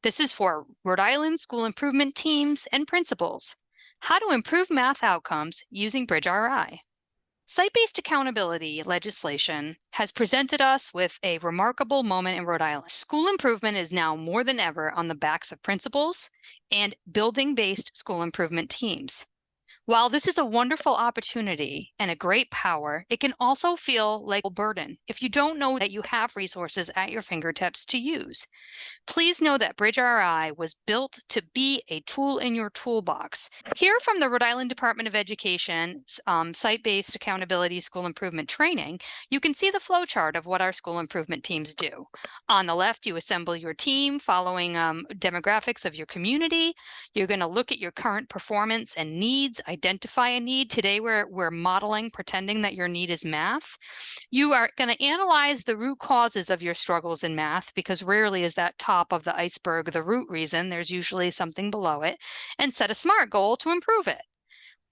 This is for Rhode Island school improvement teams and principals. How to improve math outcomes using Bridge RI. Site-based accountability legislation has presented us with a remarkable moment in Rhode Island. School improvement is now more than ever on the backs of principals and building-based school improvement teams. While this is a wonderful opportunity and a great power, it can also feel like a burden if you don't know that you have resources at your fingertips to use. Please know that Bridge RI was built to be a tool in your toolbox. Here from the Rhode Island Department of Education's site-based accountability school improvement training, you can see the flow chart of what our school improvement teams do. On the left, you assemble your team following demographics of your community. You're going to look at your current performance and needs, identify a need. Today, we're modeling, pretending that your need is math. You are going to analyze the root causes of your struggles in math, because rarely is that top of the iceberg the root reason. There's usually something below it, and set a SMART goal to improve it.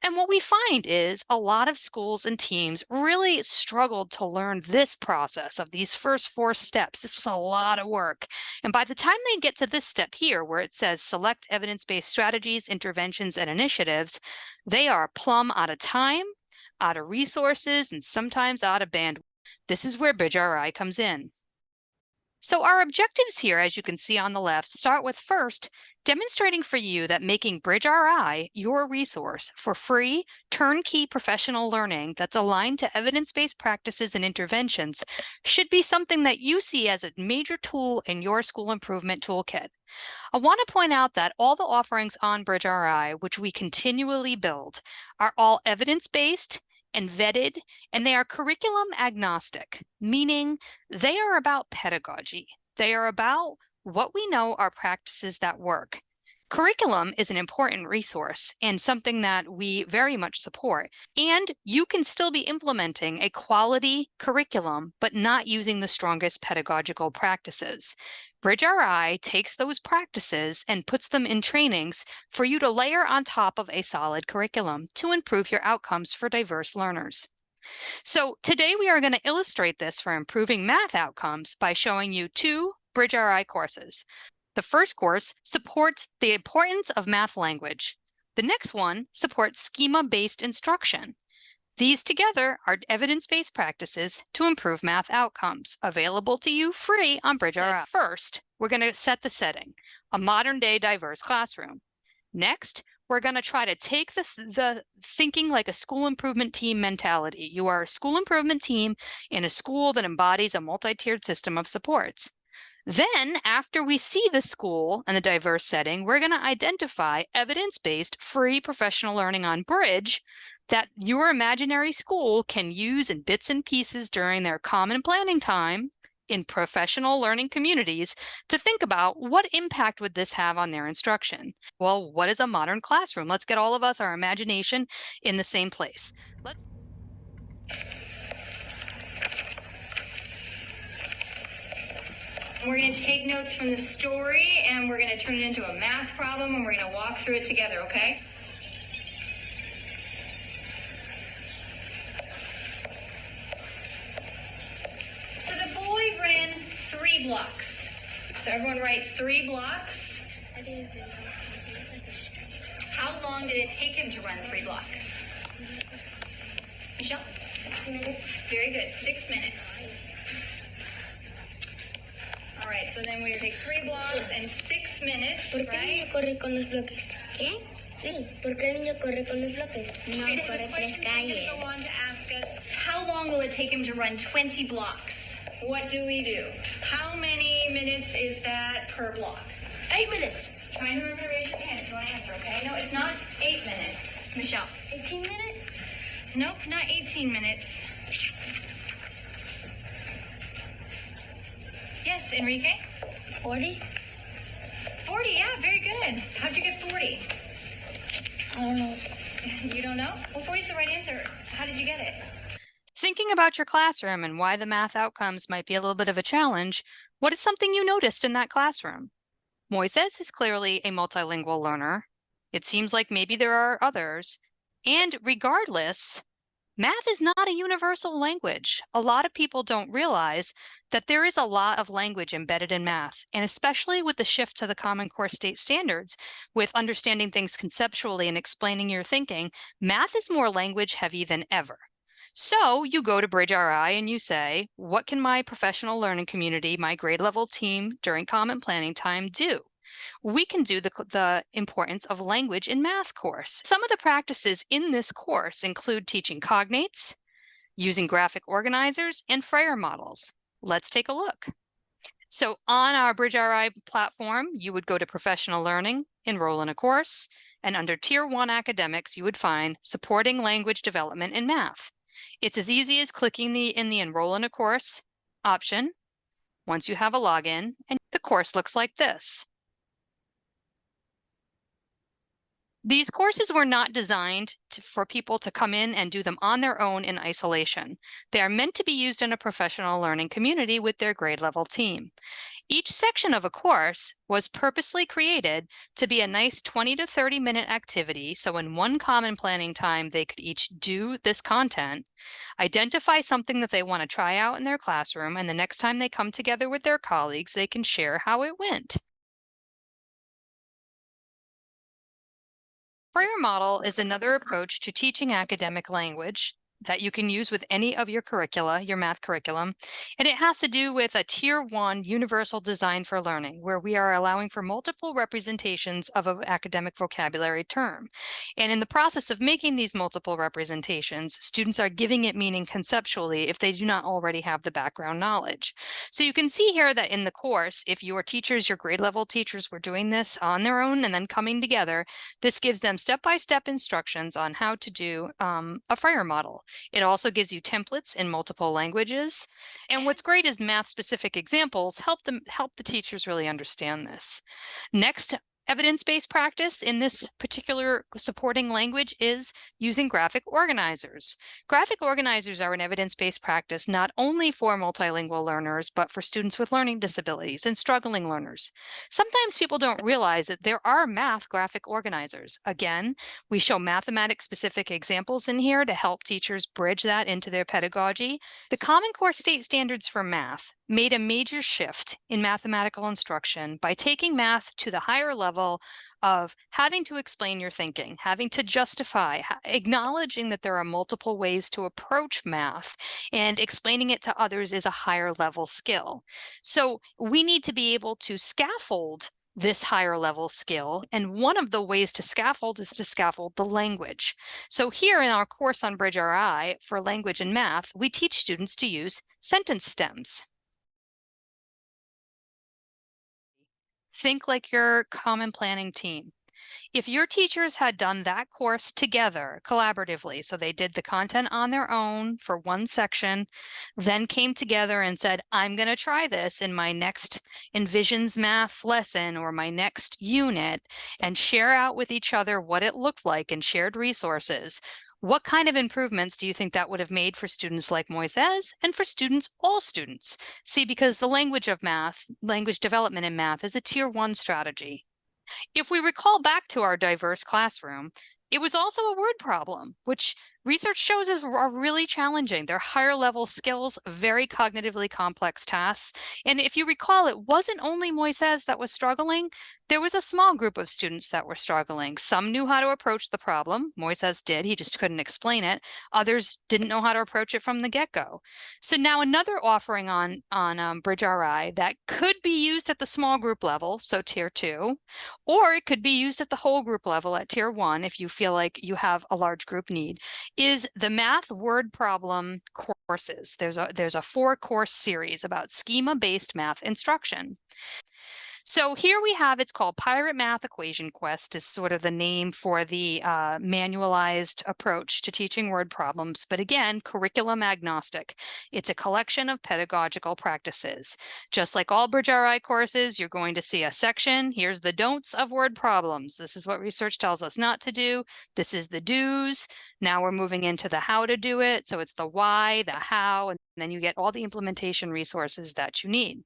And what we find is a lot of schools and teams really struggled to learn this process of these first 4 steps. This was a lot of work. And by the time they get to this step here, where it says select evidence-based strategies, interventions, and initiatives, they are plumb out of time, out of resources, and sometimes out of bandwidth. This is where Bridge RI comes in. So our objectives here, as you can see on the left, start with first, demonstrating for you that making Bridge RI your resource for free, turnkey professional learning that's aligned to evidence-based practices and interventions should be something that you see as a major tool in your school improvement toolkit. I want to point out that all the offerings on Bridge RI, which we continually build, are all evidence-based and vetted, and they are curriculum agnostic, meaning they are about pedagogy. They are about what we know are practices that work. Curriculum is an important resource and something that we very much support. And you can still be implementing a quality curriculum, but not using the strongest pedagogical practices. Bridge RI takes those practices and puts them in trainings for you to layer on top of a solid curriculum to improve your outcomes for diverse learners. So today we are going to illustrate this for improving math outcomes by showing you 2 Bridge RI courses. The first course supports the importance of math language. The next one supports schema-based instruction. These together are evidence-based practices to improve math outcomes, available to you free on Bridge RI. First, we're going to set the setting, a modern-day diverse classroom. Next, we're going to try to take the thinking like a school improvement team mentality. You are a school improvement team in a school that embodies a multi-tiered system of supports. Then, after we see the school and the diverse setting, we're going to identify evidence-based free professional learning on Bridge that your imaginary school can use in bits and pieces during their common planning time in professional learning communities to think about what impact would this have on their instruction. Well, what is a modern classroom? Let's get all of us, our imagination, in the same place. We're going to take notes from the story and we're going to turn it into a math problem and we're going to walk through it together, okay? So the boy ran 3 blocks. So everyone write 3 blocks. How long did it take him to run 3 blocks? Michelle? 6 minutes. Very good, 6 minutes. All right, so then we're going to take 3 blocks and 6 minutes, ¿Por qué el right? niño corre con los bloques? ¿Qué? Sí, ¿por qué el niño corre con los bloques? No, Okay, so corre the 3 question is calles. going to go on to ask us, how long will it take him to run 20 blocks? What do we do? How many minutes is that per block? 8 minutes. Trying to remember to raise your hand if you want to answer, okay? No, it's not 8 minutes. Michelle? 18 minutes? Nope, not 18 minutes. Yes, Enrique? 40? 40, yeah, very good. How'd you get 40? I don't know. You don't know? Well, 40 is the right answer. How did you get it? Thinking about your classroom and why the math outcomes might be a little bit of a challenge, what is something you noticed in that classroom? Moises is clearly a multilingual learner. It seems like maybe there are others. And regardless, Math is not a universal language. A lot of people don't realize that there is a lot of language embedded in math, and especially with the shift to the Common Core state standards, with understanding things conceptually and explaining your thinking, math is more language heavy than ever. So you go to Bridge RI and you say, what can my professional learning community, my grade level team during common planning time do? We can do the importance of language in math course. Some of the practices in this course include teaching cognates, using graphic organizers, and Freyer models. Let's take a look. So on our Bridge RI platform, you would go to professional learning, enroll in a course, and under Tier 1 academics, you would find supporting language development in math. It's as easy as clicking in the enroll in a course option once you have a login, and the course looks like this. These courses were not designed for people to come in and do them on their own in isolation. They are meant to be used in a professional learning community with their grade level team. Each section of a course was purposely created to be a nice 20 to 30-minute activity, so in one common planning time, they could each do this content, identify something that they want to try out in their classroom, and the next time they come together with their colleagues, they can share how it went. Freyer model is another approach to teaching academic language that you can use with any of your curricula, your math curriculum. And it has to do with a Tier 1 universal design for learning, where we are allowing for multiple representations of an academic vocabulary term. And in the process of making these multiple representations, students are giving it meaning conceptually if they do not already have the background knowledge. So you can see here that in the course, if your teachers, your grade level teachers were doing this on their own and then coming together, this gives them step-by-step instructions on how to do a Freyer model. It also gives you templates in multiple languages. And what's great is math-specific examples help the teachers really understand this. Next, evidence-based practice in this particular supporting language is using graphic organizers. Graphic organizers are an evidence-based practice not only for multilingual learners, but for students with learning disabilities and struggling learners. Sometimes people don't realize that there are math graphic organizers. Again, we show mathematics-specific examples in here to help teachers bridge that into their pedagogy. The Common Core State Standards for Math made a major shift in mathematical instruction by taking math to the higher level of having to explain your thinking, having to justify, acknowledging that there are multiple ways to approach math, and explaining it to others is a higher level skill. So we need to be able to scaffold this higher level skill. And one of the ways to scaffold is to scaffold the language. So here in our course on Bridge RI for language and math, we teach students to use sentence stems. Think like your common planning team. If your teachers had done that course together collaboratively, so they did the content on their own for one section, then came together and said, I'm going to try this in my next Envisions math lesson or my next unit, and share out with each other what it looked like and shared resources. What kind of improvements do you think that would have made for students like Moises and for students, all students? See, because the language of math, language development in math is a Tier 1 strategy. If we recall back to our diverse classroom, it was also a word problem, which research shows are really challenging. They're higher level skills, very cognitively complex tasks. And if you recall, it wasn't only Moises that was struggling. There was a small group of students that were struggling. Some knew how to approach the problem. Moises did, he just couldn't explain it. Others didn't know how to approach it from the get-go. So now another offering on Bridge RI that could be used at the small group level, so Tier 2, or it could be used at the whole group level at Tier 1 if you feel like you have a large group need, is the math word problem courses. There's a 4-course series about schema-based math instruction. So here we have, it's called Pirate Math Equation Quest is sort of the name for the manualized approach to teaching word problems. But again, curriculum agnostic. It's a collection of pedagogical practices. Just like all Bridge RI courses, you're going to see a section. Here's the don'ts of word problems. This is what research tells us not to do. This is the do's. Now we're moving into the how to do it. So it's the why, the how, and then you get all the implementation resources that you need.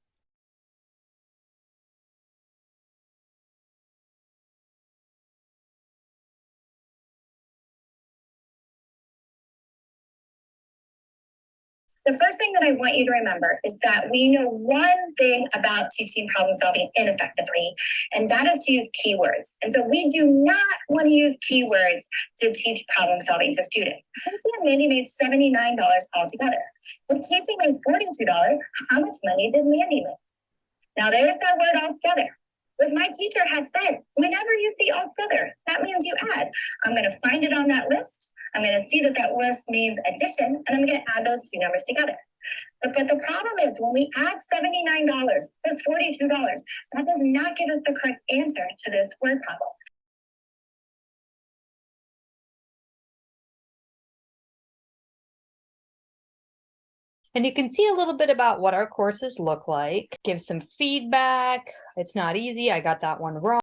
The first thing that I want you to remember is that we know one thing about teaching problem solving ineffectively, and that is to use keywords. And so we do not want to use keywords to teach problem solving to students. Casey and Mandy made $79 altogether. If Casey made $42, how much money did Mandy make? Now there's that word altogether. As my teacher has said, whenever you see altogether, that means you add. I'm going to find it on that list. I'm going to see that that list means addition, and I'm going to add those two numbers together. But the problem is when we add $79 to $42, that does not give us the correct answer to this word problem. And you can see a little bit about what our courses look like, give some feedback. It's not easy. I got that one wrong.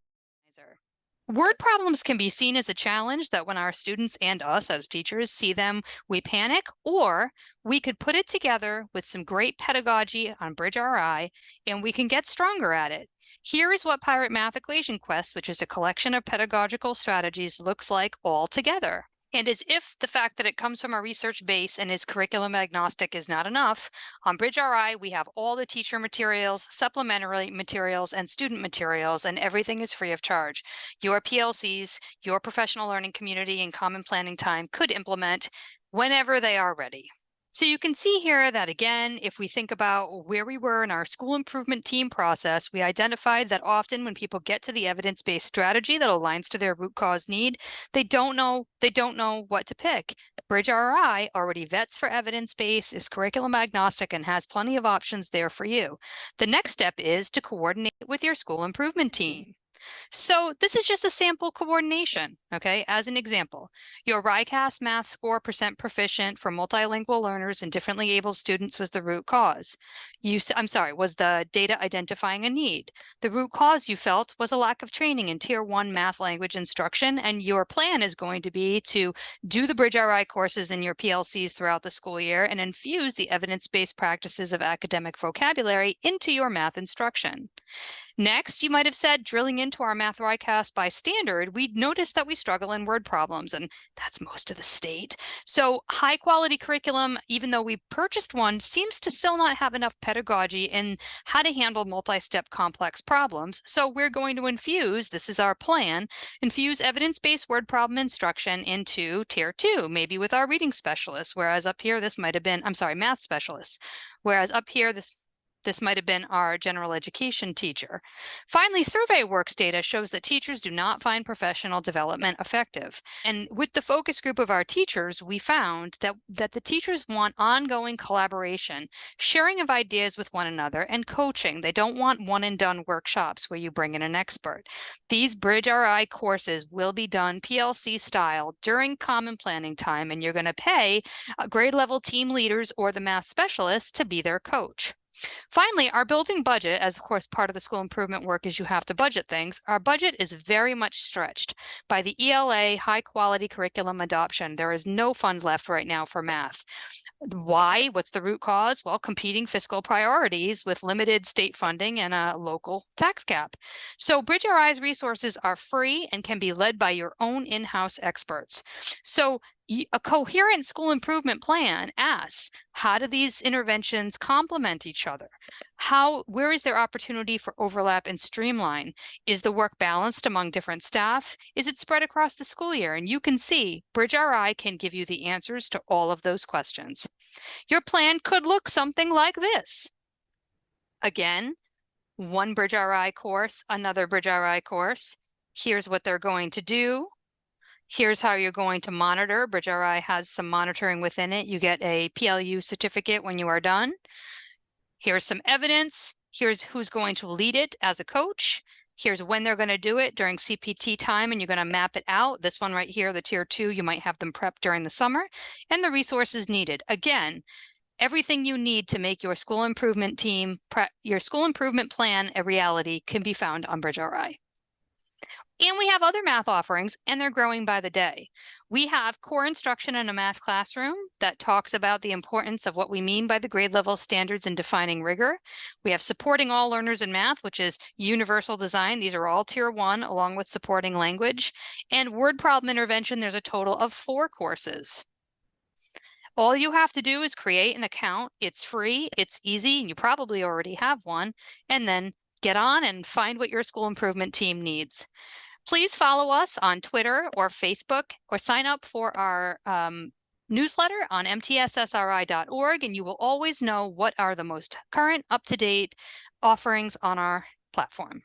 Word problems can be seen as a challenge that when our students and us as teachers see them, we panic, or we could put it together with some great pedagogy on Bridge RI, and we can get stronger at it. Here is what Pirate Math Equation Quest, which is a collection of pedagogical strategies, looks like all together. And as if the fact that it comes from a research base and is curriculum agnostic is not enough, on Bridge RI, we have all the teacher materials, supplementary materials, and student materials, and everything is free of charge. Your PLCs, your professional learning community, and common planning time could implement whenever they are ready. So you can see here that, again, if we think about where we were in our school improvement team process, we identified that often when people get to the evidence-based strategy that aligns to their root cause need, they don't know what to pick. Bridge RI already vets for evidence-based, is curriculum agnostic, and has plenty of options there for you. The next step is to coordinate with your school improvement team. So this is just a sample coordination, okay? As an example, your RICAS math score % proficient for multilingual learners and differently abled students was the root cause. Was the data identifying a need. The root cause you felt was a lack of training in Tier 1 math language instruction, and your plan is going to be to do the Bridge RI courses in your PLCs throughout the school year and infuse the evidence-based practices of academic vocabulary into your math instruction. Next, you might have said, drilling into our Math RICAS by standard, we'd noticed that we struggle in word problems, and that's most of the state. So high quality curriculum, even though we purchased one, seems to still not have enough pedagogy in how to handle multi-step complex problems. So we're going to infuse, this is our plan, infuse evidence-based word problem instruction into Tier 2, maybe with our reading specialists, whereas up here, this might have been, math specialists, whereas up here, this might have been our general education teacher. Finally, survey works data shows that teachers do not find professional development effective. And with the focus group of our teachers, we found that the teachers want ongoing collaboration, sharing of ideas with one another, and coaching. They don't want one and done workshops where you bring in an expert. These Bridge RI courses will be done PLC style during common planning time, and you're going to pay grade level team leaders or the math specialists to be their coach. Finally, our building budget, as of course part of the school improvement work is you have to budget things, our budget is very much stretched by the ELA high quality curriculum adoption. There is no fund left right now for math. Why? What's the root cause? Well, competing fiscal priorities with limited state funding and a local tax cap. So Bridge RI's resources are free and can be led by your own in-house experts. So a coherent school improvement plan asks, how do these interventions complement each other? Where is there opportunity for overlap and streamline? Is the work balanced among different staff? Is it spread across the school year? And you can see Bridge RI can give you the answers to all of those questions. Your plan could look something like this. Again, one Bridge RI course, another Bridge RI course. Here's what they're going to do. Here's how you're going to monitor. Bridge RI has some monitoring within it. You get a PLU certificate when you are done. Here's some evidence. Here's who's going to lead it as a coach. Here's when they're going to do it during CPT time, and you're going to map it out. This one right here, the Tier 2, you might have them prepped during the summer, and the resources needed. Again, everything you need to make your school improvement your school improvement plan a reality can be found on Bridge RI. And we have other math offerings, and they're growing by the day. We have core instruction in a math classroom that talks about the importance of what we mean by the grade level standards in defining rigor. We have supporting all learners in math, which is universal design. These are all Tier 1, along with supporting language. And word problem intervention, there's a total of 4 courses. All you have to do is create an account. It's free, it's easy, and you probably already have one, and then get on and find what your school improvement team needs. Please follow us on Twitter or Facebook, or sign up for our newsletter on mtssri.org, and you will always know what are the most current, up-to-date offerings on our platform.